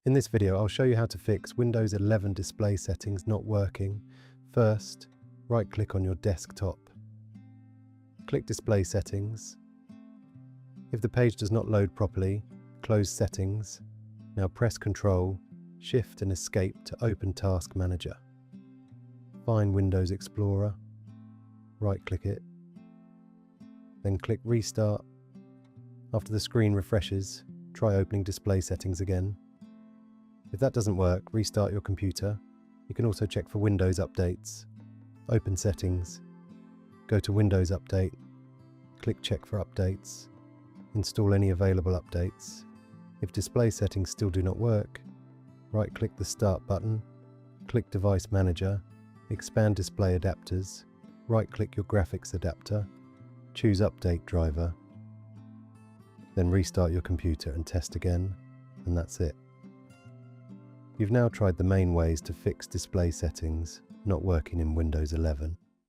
In this video, I'll show you how to fix Windows 11 display settings not working. First, right-click on your desktop. Click Display Settings. If the page does not load properly, close Settings. Now press Ctrl, Shift and Escape to open Task Manager. Find Windows Explorer, right-click it, then click Restart. After the screen refreshes, try opening Display Settings again. If that doesn't work, restart your computer. You can also check for Windows updates. Open Settings, go to Windows Update, click Check for Updates, install any available updates. If display settings still do not work, right-click the Start button, click Device Manager, expand Display Adapters, right-click your graphics adapter, choose Update Driver, then restart your computer and test again, and that's it. You've now tried the main ways to fix display settings not working in Windows 11.